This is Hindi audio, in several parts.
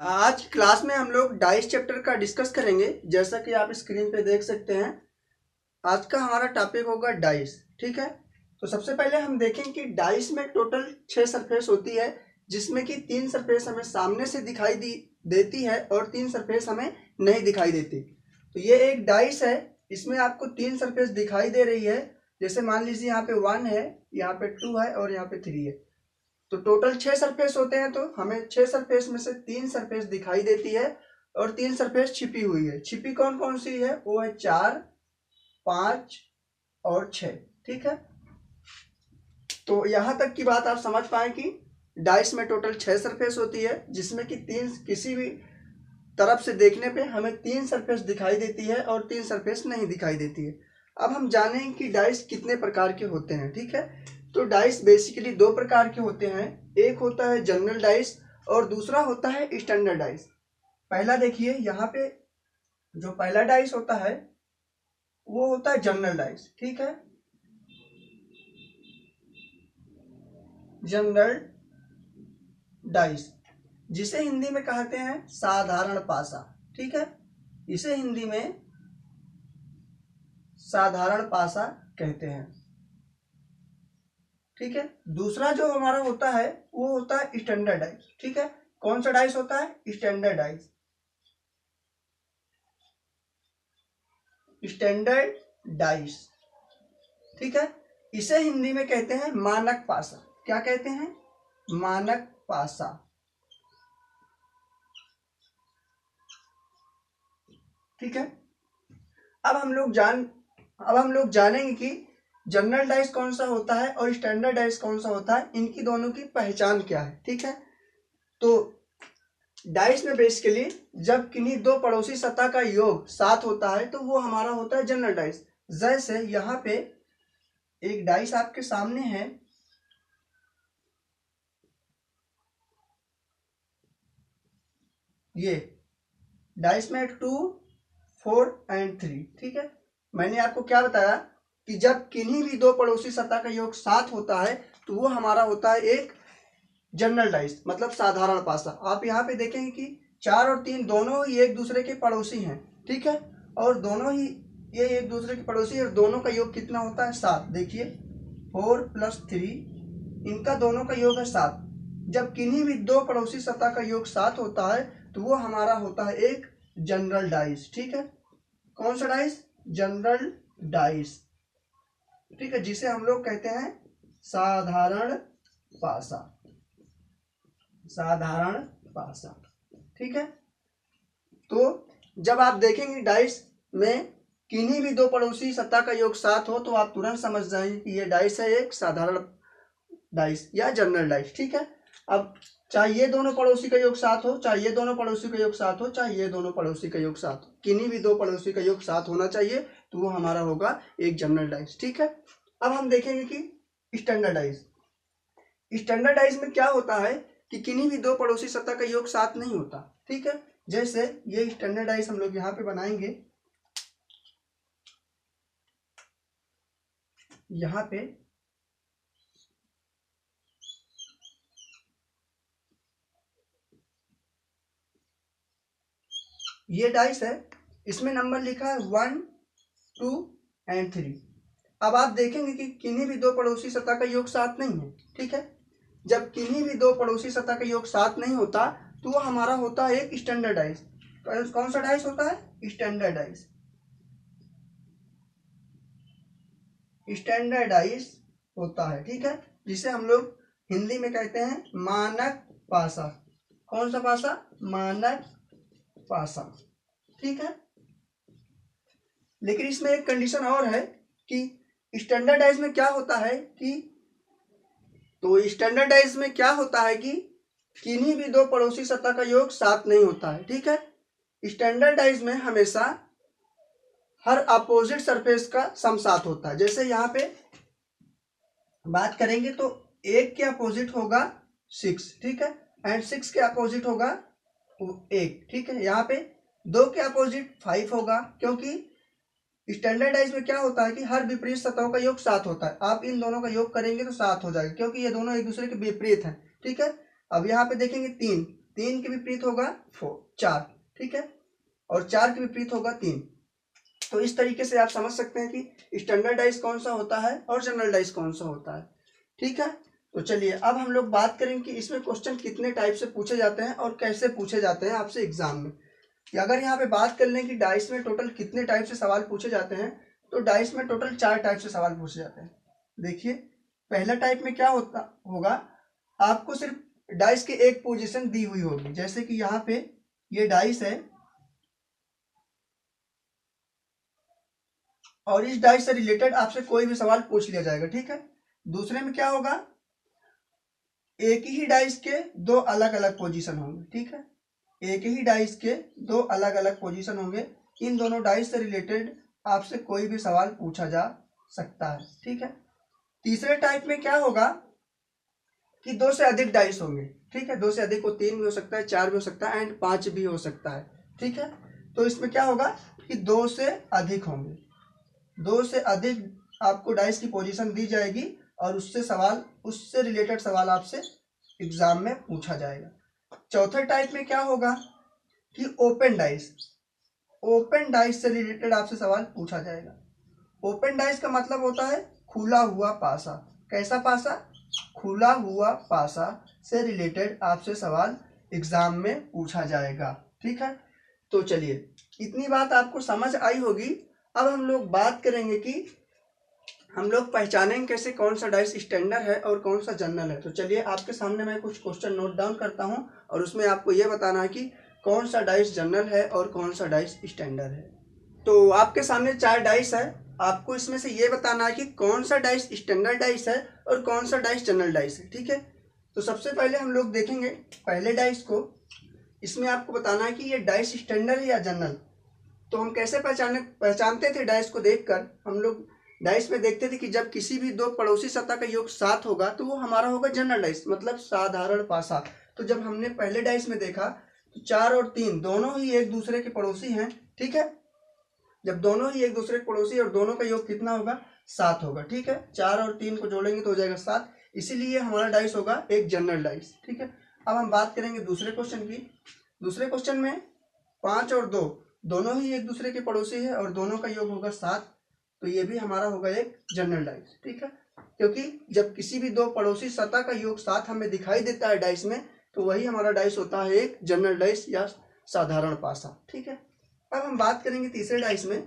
आज क्लास में हम लोग डाइस चैप्टर का डिस्कस करेंगे। जैसा कि आप स्क्रीन पे देख सकते हैं, आज का हमारा टॉपिक होगा डाइस। ठीक है, तो सबसे पहले हम देखें कि डाइस में टोटल 6 सरफेस होती है, जिसमें कि 3 सरफेस हमें सामने से दिखाई देती है और 3 सरफेस हमें नहीं दिखाई देती। तो ये एक डाइस है, इसमें आपको 3 सरफेस दिखाई दे रही है। जैसे मान लीजिए यहाँ पे 1 है, यहाँ पे 2 है और यहाँ पे 3 है। तो टोटल 6 सरफेस होते हैं, तो हमें 6 सरफेस में से 3 सरफेस दिखाई देती है और 3 सरफेस छिपी हुई है। छिपी कौन कौन सी है? वो है 4, 5 और 6। ठीक है, तो यहां तक की बात आप समझ पाए कि डाइस में टोटल 6 सरफेस होती है, जिसमें कि 3 किसी भी तरफ से देखने पे हमें 3 सरफेस दिखाई देती है और 3 सरफेस नहीं दिखाई देती है। अब हम जानेंगे कि डाइस कितने प्रकार के होते हैं। ठीक है, तो डाइस बेसिकली 2 प्रकार के होते हैं। एक होता है जनरल डाइस और दूसरा होता है स्टैंडर्ड डाइस। पहला देखिए, यहाँ पे जो पहला डाइस होता है वो होता है जनरल डाइस। ठीक है, जनरल डाइस, जिसे हिंदी में कहते हैं साधारण पासा। ठीक है, इसे हिंदी में साधारण पासा कहते हैं। ठीक है, दूसरा जो हमारा होता है वो होता है स्टैंडर्ड डाइस। ठीक है, कौन सा डाइस होता है? Standard dice. स्टैंडर्ड डाइस, ठीक है, इसे हिंदी में कहते हैं मानक पासा। क्या कहते हैं? मानक पासा। ठीक है, अब हम लोग जानेंगे कि जनरल डाइस कौन सा होता है और स्टैंडर्ड डाइस कौन सा होता है, इनकी दोनों की पहचान क्या है। ठीक है, तो डाइस में बेसिकली जब किन्हीं दो पड़ोसी सतह का योग 7 होता है तो वो हमारा होता है जनरल डाइस। जैसे यहाँ पे एक डाइस आपके सामने है, ये डाइस में 2, 4 एंड 3। ठीक है, मैंने आपको क्या बताया कि जब किन्हीं भी दो पड़ोसी सतह का योग 7 होता है तो वो हमारा होता है एक जनरल डाइस, मतलब साधारण पासा। आप यहाँ पे देखेंगे कि 4 और 3 दोनों ही एक दूसरे के पड़ोसी हैं। ठीक है, और दोनों ही ये एक दूसरे के पड़ोसी और दोनों का योग कितना होता है? 7। देखिए 4 + 3, इनका दोनों का योग है 7। जब किन्हीं भी दो पड़ोसी सतह का योग 7 होता है तो वो हमारा होता है एक जनरल डाइस। ठीक है, कौन सा डाइस? General dice. ठीक है, जिसे हम लोग कहते हैं साधारण पासा। साधारण पासा। ठीक है, तो जब आप देखेंगे डाइस में किन्हीं भी दो पड़ोसी सतह का योग 7 हो तो आप तुरंत समझ जाएंगे कि ये डाइस है एक साधारण डाइस या जनरल डाइस। ठीक है, अब चाहे ये दोनों पड़ोसी का योग 7 हो, चाहे ये दोनों पड़ोसी का योग 7 हो, चाहे ये दोनों पड़ोसी का योग 7 हो, किन्हीं भी दो पड़ोसी का योग 7 होना चाहिए तो वो हमारा होगा एक जनरल डाइस। ठीक है, अब हम देखेंगे कि स्टैंडर्ड डाइस। स्टैंडर्ड डाइस में क्या होता है कि किन्हीं भी दो पड़ोसी सतह का योग 7 नहीं होता। ठीक है, जैसे ये स्टैंडर्ड डाइस हम लोग यहाँ पे बनाएंगे। यहाँ पे ये डाइस है, इसमें नंबर लिखा है 1, 2 एंड 3। अब आप देखेंगे कि किन्हीं भी दो पड़ोसी सतह का योग 7 नहीं है। ठीक है, जब किन्हीं भी दो पड़ोसी सतह का योग 7 नहीं होता तो वो हमारा होता है एक स्टैंडर्ड डाइस। कौन सा डाइस होता है? Standard dice. स्टैंडर्ड डाइस होता है। ठीक है, जिसे हम लोग हिंदी में कहते हैं मानक पासा। कौन सा पासा? मानक पासा। ठीक है, लेकिन इसमें एक कंडीशन और है कि स्टैंडर्ड डाइस में क्या होता है कि स्टैंडर्ड डाइस में क्या होता है कि किन्हीं भी दो पड़ोसी सतह का योग 7 नहीं होता है। ठीक है, स्टैंडर्ड डाइस में हमेशा हर अपोजिट सरफेस का सम 7 होता है। जैसे यहाँ पे बात करेंगे तो 1 के अपोजिट होगा 6। ठीक है, एंड 6 के अपोजिट होगा 1। ठीक है, यहाँ पे 2 के अपोजिट 5 होगा, क्योंकि स्टैंडर्ड डाइस में क्या होता है कि हर विपरीत सतहों का योग 7 होता है। आप इन दोनों का योग करेंगे तो 7 हो जाएगा, क्योंकि ये दोनों एक दूसरे के विपरीत हैं। ठीक है, अब यहाँ पे देखेंगे 3, 3 के विपरीत होगा 4, ठीक है, और 4 के विपरीत होगा 3। तो इस तरीके से आप समझ सकते हैं कि स्टैंडर्ड डाइस कौन सा होता है और जनरल डाइस कौन सा होता है, ठीक है। तो चलिए अब हम लोग बात करें कि इसमें क्वेश्चन कितने टाइप से पूछे जाते हैं और कैसे पूछे जाते हैं आपसे एग्जाम में। कि अगर यहाँ पे बात कर लें कि डाइस में टोटल कितने टाइप से सवाल पूछे जाते हैं, तो डाइस में टोटल 4 टाइप से सवाल पूछे जाते हैं। देखिए पहला टाइप में क्या होगा, आपको सिर्फ डाइस की एक पोजीशन दी हुई होगी, जैसे कि यहाँ पे ये डाइस है और इस डाइस से रिलेटेड आपसे कोई भी सवाल पूछ लिया जाएगा, ठीक है। दूसरे में क्या होगा, एक ही डाइस के 2 अलग अलग पोजीशन होंगे, ठीक है, एक ही डाइस के 2 अलग अलग पोजीशन होंगे। इन दोनों डाइस से रिलेटेड आपसे कोई भी सवाल पूछा जा सकता है, ठीक है। तीसरे टाइप में क्या होगा कि 2 से अधिक डाइस होंगे, ठीक है, 2 से अधिक को 3 भी हो सकता है, 4 भी हो सकता है एंड 5 भी हो सकता है, ठीक है। तो इसमें क्या होगा कि 2 से अधिक होंगे, 2 से अधिक आपको डाइस की पोजीशन दी जाएगी और उससे रिलेटेड सवाल आपसे एग्जाम में पूछा जाएगा। चौथे टाइप में क्या होगा कि ओपन डाइस से रिलेटेड आपसे सवाल पूछा जाएगा। ओपन डाइस का मतलब होता है खुला हुआ पासा। कैसा पासा, खुला हुआ पासा से रिलेटेड आपसे सवाल एग्जाम में पूछा जाएगा, ठीक है। तो चलिए इतनी बात आपको समझ आई होगी। अब हम लोग बात करेंगे कि हम लोग पहचानेंगे कैसे कौन सा डाइस स्टैंडर्ड है और कौन सा जनरल है। तो चलिए आपके सामने मैं कुछ क्वेश्चन नोट डाउन करता हूं और उसमें आपको ये बताना है कि कौन सा डाइस जनरल है और कौन सा डाइस स्टैंडर्ड है। तो आपके सामने 4 डाइस है, आपको इसमें से ये बताना है कि कौन सा डाइस स्टैंडर्ड डाइस है और कौन सा डाइस जनरल डाइस है, ठीक है। तो सबसे पहले हम लोग देखेंगे पहले डाइस को। इसमें आपको बताना है कि ये डाइस स्टैंडर्ड है या जनरल। तो हम कैसे पहचानते थे डाइस को देखकर, हम लोग डाइस में देखते थे कि जब किसी भी 2 पड़ोसी सतह का योग 7 होगा तो वो हमारा होगा जनरल डाइस, मतलब साधारण पासा। तो जब हमने पहले डाइस में देखा तो 4 और 3 दोनों ही एक दूसरे के पड़ोसी हैं, ठीक है। जब दोनों ही एक दूसरे के पड़ोसी और दोनों का योग कितना होगा, 7 होगा, ठीक है। 4 और 3 को जोड़ेंगे तो हो जाएगा 7, इसीलिए हमारा डाइस होगा एक जनरल डाइस, ठीक है। अब हम बात करेंगे दूसरे क्वेश्चन की। दूसरे क्वेश्चन में 5 और 2 दोनों ही एक दूसरे के पड़ोसी है और दोनों का योग होगा 7, तो ये भी हमारा होगा एक जनरल डाइस, ठीक है। क्योंकि जब किसी भी 2 पड़ोसी सतह का योग 7 हमें दिखाई देता है डाइस में, तो वही हमारा डाइस होता है एक जनरल डाइस या साधारण पासा, ठीक है। अब हम बात करेंगे तीसरे डाइस में,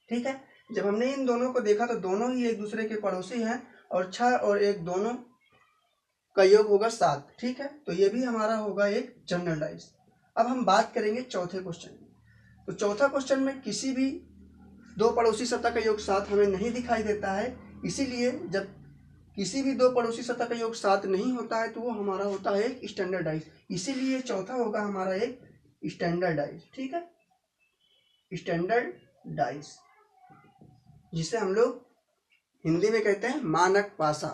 ठीक है। जब हमने इन दोनों को देखा तो दोनों ही एक दूसरे के पड़ोसी हैं और 6 और 1 दोनों का योग होगा 7, ठीक है। तो ये भी हमारा होगा एक जनरल डाइस। अब हम बात करेंगे चौथे क्वेश्चन की। तो चौथा क्वेश्चन में किसी भी 2 पड़ोसी सतह का योग 7 हमें नहीं दिखाई देता है, इसीलिए जब किसी भी 2 पड़ोसी सतह का योग 7 नहीं होता है तो वो हमारा होता है एक स्टैंडर्ड डाइस, इसीलिए चौथा होगा हमारा एक स्टैंडर्ड डाइस, ठीक है, स्टैंडर्ड डाइस, जिसे हम लोग हिंदी में कहते हैं मानक पासा।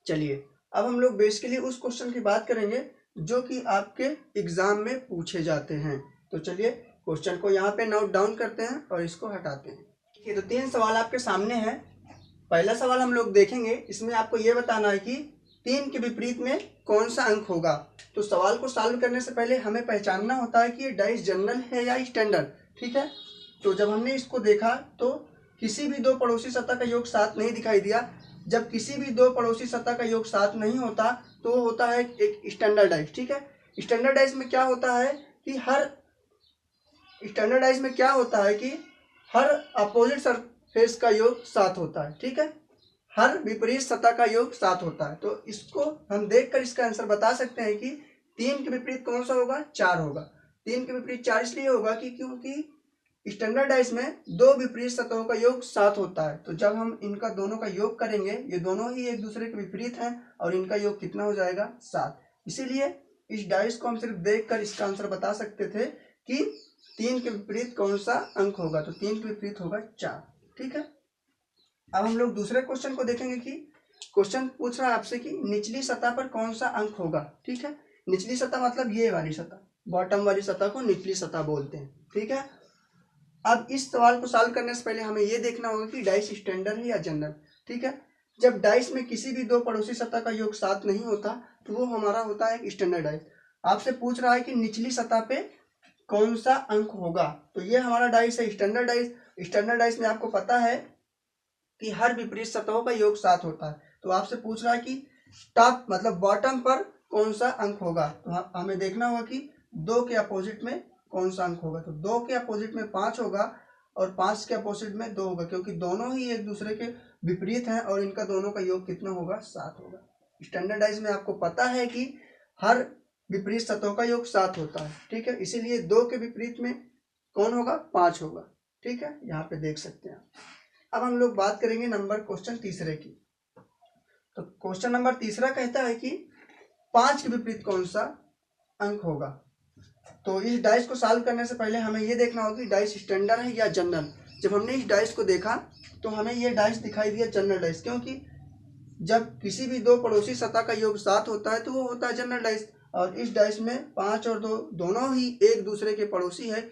चलिए अब हम लोग बेसिकली उस क्वेश्चन की बात करेंगे जो कि आपके एग्जाम में पूछे जाते हैं। तो चलिए क्वेश्चन को यहाँ पे नोट डाउन करते हैं और इसको हटाते हैं। ठीक है, तो 3 सवाल आपके सामने हैं। पहला सवाल हम लोग देखेंगे, इसमें आपको ये बताना है कि 3 के विपरीत में कौन सा अंक होगा। तो सवाल को सॉल्व करने से पहले हमें पहचानना होता है कि ये डाइस जनरल है या स्टैंडर्ड, ठीक है। तो जब हमने इसको देखा तो किसी भी 2 पड़ोसी सतह का योग 7 नहीं दिखाई दिया। जब किसी भी 2 पड़ोसी सतह का योग 7 नहीं होता तो वो होता है एक स्टैंडर्ड डाइस, ठीक है। स्टैंडर्ड डाइस में क्या होता है कि हर अपोजिट सरफेस का योग 7 होता है, ठीक है। हर विपरीत सतह का योग 7 होता है। तो इसको हम देखकर इसका आंसर बता सकते हैं कि 3 के विपरीत कौन सा होगा, 4 होगा। 3 के विपरीत 4 इसलिए होगा कि क्योंकि स्टैंडर्ड डाइस में 2 विपरीत सतहों का योग 7 होता है। तो जब हम इनका दोनों का योग करेंगे, ये दोनों ही एक दूसरे के विपरीत हैं और इनका योग कितना हो जाएगा, 7। इसीलिए इस डाइस को हम सिर्फ देखकर इसका आंसर बता सकते थे कि 3 के विपरीत कौन सा अंक होगा। तो 3 के विपरीत होगा 4, ठीक है। अब हम लोग दूसरे क्वेश्चन को देखेंगे कि क्वेश्चन पूछ रहा है आपसे कि निचली सतह पर कौन सा अंक होगा, ठीक है। निचली सतह मतलब ये वाली सतह, बॉटम वाली सतह को निचली सतह बोलते हैं, ठीक है। अब इस सवाल को सॉल्व करने से पहले हमें यह देखना होगा कि डाइस स्टैंडर्ड है या जनरल, ठीक है। जब डाइस में किसी भी 2 पड़ोसी सतह का योग 7 नहीं होता तो वो हमारा होता है एक स्टैंडर्ड डाइस। आपसे पूछ रहा है कि निचली सतह पे कौन सा अंक होगा। तो ये हमारा डाइस है स्टैंडर्ड डाइस। स्टैंडर्ड डाइस में आपको पता है कि हर विपरीत सतहों का योग 7 होता है। तो आपसे पूछ रहा है कि टॉप मतलब बॉटम पर कौन सा अंक होगा। तो हमें देखना होगा कि 2 के अपोजिट में कौन सा अंक होगा। तो 2 के अपोजिट में 5 होगा और 5 के अपोजिट में 2 होगा, क्योंकि दोनों ही एक दूसरे के विपरीत हैं और इनका दोनों का योग कितना होगा, 7 होगा। स्टैंडर्डाइज में आपको पता है कि हर विपरीत सतहों का योग 7 होता है, ठीक है। इसीलिए 2 के विपरीत में कौन होगा, 5 होगा, ठीक है। यहाँ पे देख सकते हैं। अब हम लोग बात करेंगे नंबर क्वेश्चन तीसरे की। तो क्वेश्चन नंबर तीसरा कहता है कि 5 के विपरीत कौन सा अंक होगा। तो इस डाइस को सॉल्व करने से पहले हमें ये देखना होगा कि डाइस स्टैंडर्ड है या जनरल। जब हमने इस डाइस को देखा तो हमें ये डाइस दिखाई दिया जनरल डाइस, क्योंकि जब किसी भी 2 पड़ोसी सतह का योग 7 होता है तो वो होता है जनरल डाइस। और इस डाइस में 5 और 2 दोनों ही एक दूसरे के पड़ोसी है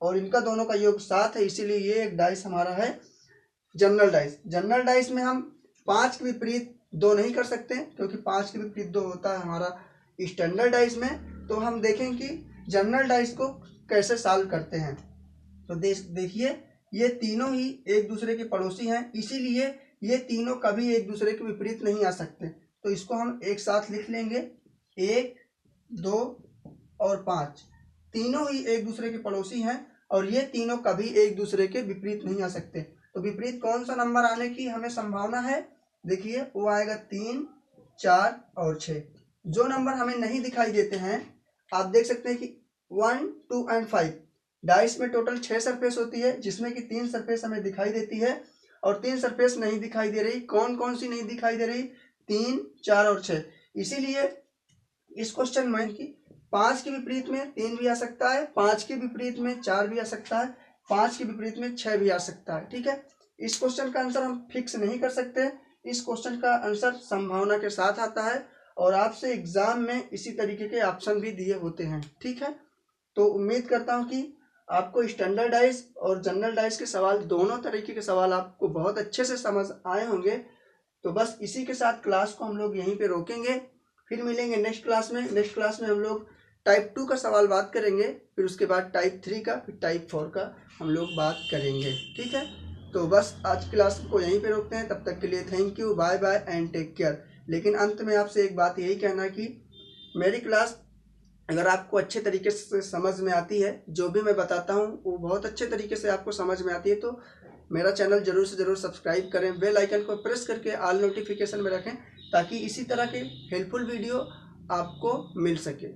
और इनका दोनों का योग 7 है, इसीलिए ये एक डाइस हमारा है जनरल डाइस। जनरल डाइस में हम 5 के विपरीत 2 नहीं कर सकते, क्योंकि 5 के विपरीत 2 होता है हमारा स्टैंडर्ड डाइस में। तो हम देखें कि जनरल डाइस को कैसे सॉल्व करते हैं। तो देखिए ये तीनों ही एक दूसरे के पड़ोसी हैं, इसीलिए ये तीनों कभी एक दूसरे के विपरीत नहीं आ सकते। तो इसको हम एक साथ लिख लेंगे, 1, 2 और 5 तीनों ही एक दूसरे के पड़ोसी हैं और ये तीनों कभी एक दूसरे के विपरीत नहीं आ सकते। तो विपरीत कौन सा नंबर आने की हमें संभावना है, देखिए वो आएगा 3, 4 और 6। जो नंबर हमें नहीं दिखाई देते हैं, आप देख सकते हैं कि 1, 2 एंड 5 डाइस में टोटल 6 सरफेस होती है, जिसमें कि 3 सरफेस हमें दिखाई देती है और 3 सरफेस नहीं दिखाई दे रही। कौन कौन सी नहीं दिखाई दे रही, 3, 4 और 6। इसीलिए इस क्वेश्चन में कि 5 के विपरीत में 3 भी आ सकता है, 5 के विपरीत में 4 भी आ सकता है, 5 के विपरीत में 6 भी आ सकता है, ठीक है। इस क्वेश्चन का आंसर हम फिक्स नहीं कर सकते। इस क्वेश्चन का आंसर संभावना के साथ आता है और आपसे एग्जाम में इसी तरीके के ऑप्शन भी दिए होते हैं, ठीक है। तो उम्मीद करता हूं कि आपको स्टैंडर्ड डाइस और जनरल डाइस के सवाल, दोनों तरीके के सवाल आपको बहुत अच्छे से समझ आए होंगे। तो बस इसी के साथ क्लास को हम लोग यहीं पे रोकेंगे, फिर मिलेंगे नेक्स्ट क्लास में। नेक्स्ट क्लास में हम लोग टाइप 2 का सवाल बात करेंगे, फिर उसके बाद टाइप 3 का, फिर टाइप 4 का हम लोग बात करेंगे, ठीक है। तो बस आज क्लास को यहीं पे रोकते हैं। तब तक के लिए thank you, bye bye and take care. लेकिन अंत में आपसे एक बात यही कहना कि मेरी क्लास अगर आपको अच्छे तरीके से समझ में आती है, जो भी मैं बताता हूँ वो बहुत अच्छे तरीके से आपको समझ में आती है, तो मेरा चैनल जरूर से जरूर सब्सक्राइब करें, बेल आइकन को प्रेस करके ऑल नोटिफिकेशन में रखें, ताकि इसी तरह के हेल्पफुल वीडियो आपको मिल सके।